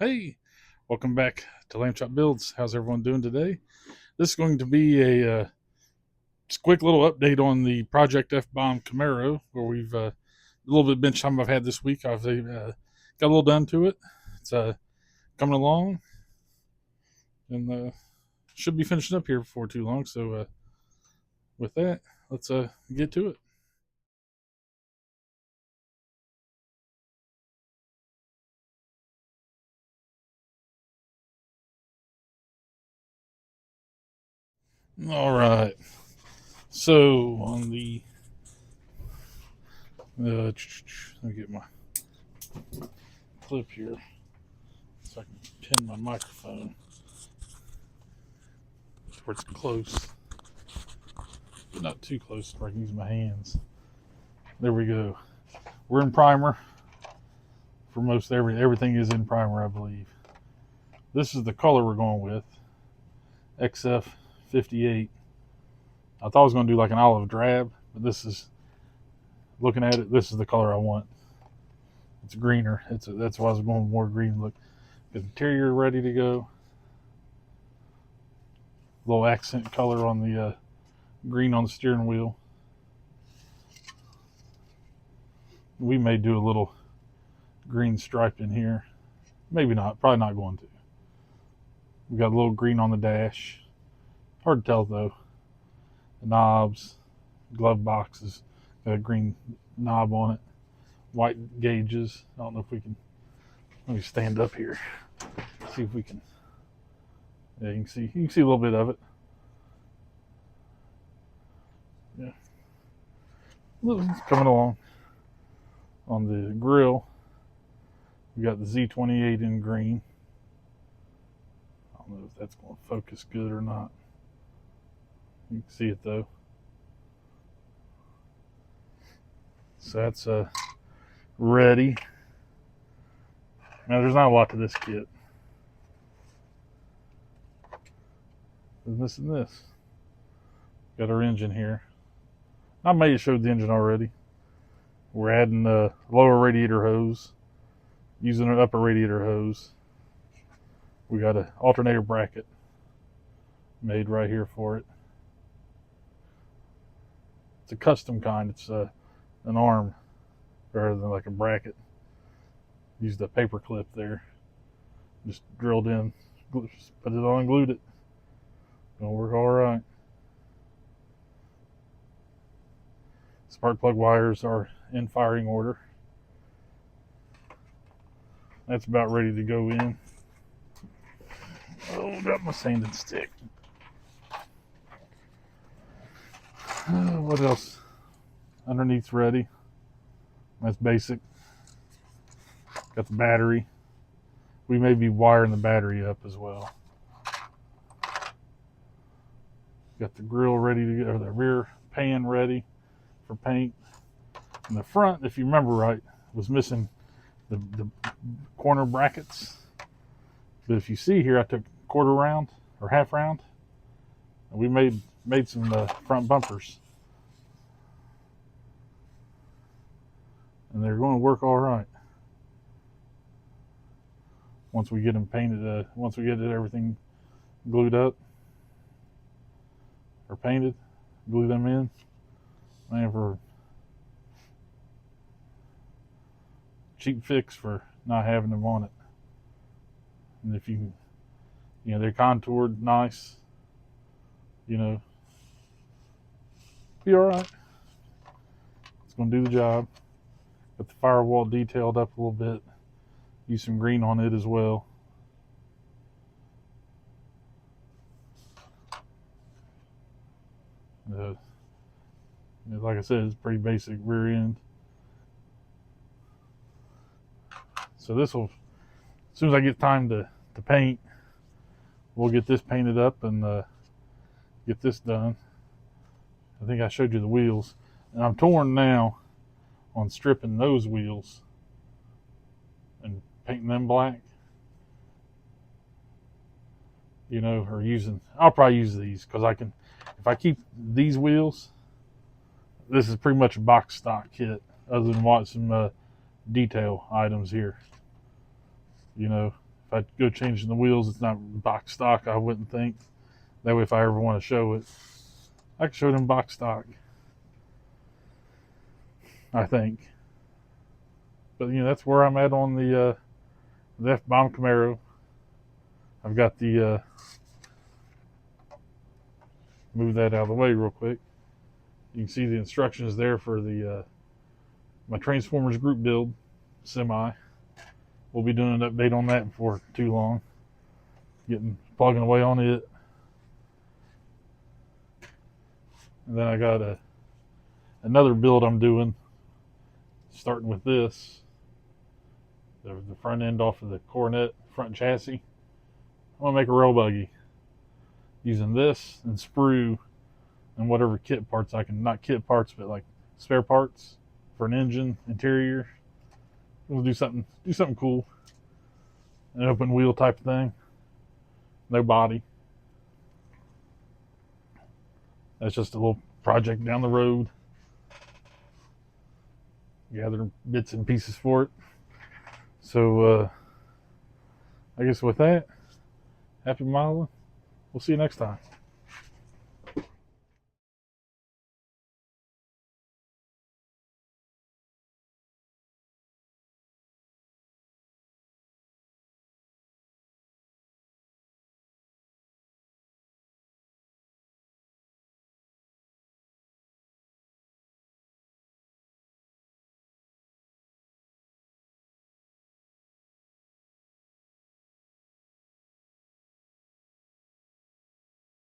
Hey, welcome back to Lamb Chop Builds. How's everyone doing today? This is going to be a just quick little update on the Project F Bomb Camaro, where we've a little bit of bench time I've had this week. I've got a little done to it. It's coming along and should be finishing up here before too long. So with that, let's get to it. All right. So on the let me get my clip here so I can pin my microphone where it's close, but not too close where I can use my hands. There we go. We're in primer for most everything is in primer, I believe. This is the color we're going with, XF58. I thought I was going to do like an olive drab, but this is, looking at it, this is the color I want. It's greener. That's why I was going more green look. The interior ready to go. Little accent color on the green on the steering wheel. We may do a little green stripe in here. Maybe not. Probably not going to. We got a little green on the dash. Hard to tell though. The knobs, glove boxes, got a green knob on it. White gauges. I don't know if we can. Let me stand up here. See if we can. Yeah, you can see. You can see a little bit of it. Yeah, it's coming along. On the grill, we got the Z28 in green. I don't know if that's going to focus good or not. You can see it though. So that's ready. Now there's not a lot to this kit. There's this and this. Got our engine here. I may have showed the engine already. We're adding a lower radiator hose, using an upper radiator hose. We got an alternator bracket made right here for it. It's a custom kind. It's an arm rather than like a bracket. Used a paper clip there. Just drilled in, just put it on and glued it. Gonna work all right. Spark plug wires are in firing order. That's about ready to go in. Oh, got my sanding stick. What else? Underneath's ready. That's basic. Got the battery. We may be wiring the battery up as well. Got the grill ready to go, or the rear pan ready for paint. And the front, if you remember right, was missing the corner brackets. But if you see here, I took quarter round or half round, and we made some front bumpers, and they're going to work all right once we get them painted. Once we get everything glued up or painted, glue them in. Man, for cheap fix for not having them on it. And if you know, they're contoured nice, you know, be all right. It's going to do the job. Got the firewall detailed up a little bit. Use some green on it as well. Like I said, it's pretty basic rear end. So this will, as soon as I get time to paint, we'll get this painted up and get this done. I think I showed you the wheels, and I'm torn now on stripping those wheels and painting them black. You know, or I'll probably use these because I can, if I keep these wheels, this is pretty much a box stock kit other than what some detail items here. You know, If I go changing the wheels, it's not box stock, I wouldn't think. That way, if I ever want to show it, I can show them box stock, I think. But that's where I'm at on the F-bomb Camaro. I've got the move that out of the way real quick. You can see the instructions there for the my Transformers group build semi. We'll be doing an update on that before too long. Plugging away on it. And then I got another build I'm doing, starting with this. The front end off of the Coronet front chassis. I'm going to make a rail buggy using this and sprue and whatever kit parts I can, not kit parts, but like spare parts for an engine, interior. We'll do something cool. An open wheel type of thing. No body. That's just a little project down the road. Gather bits and pieces for it. So I guess with that, happy modeling. We'll see you next time.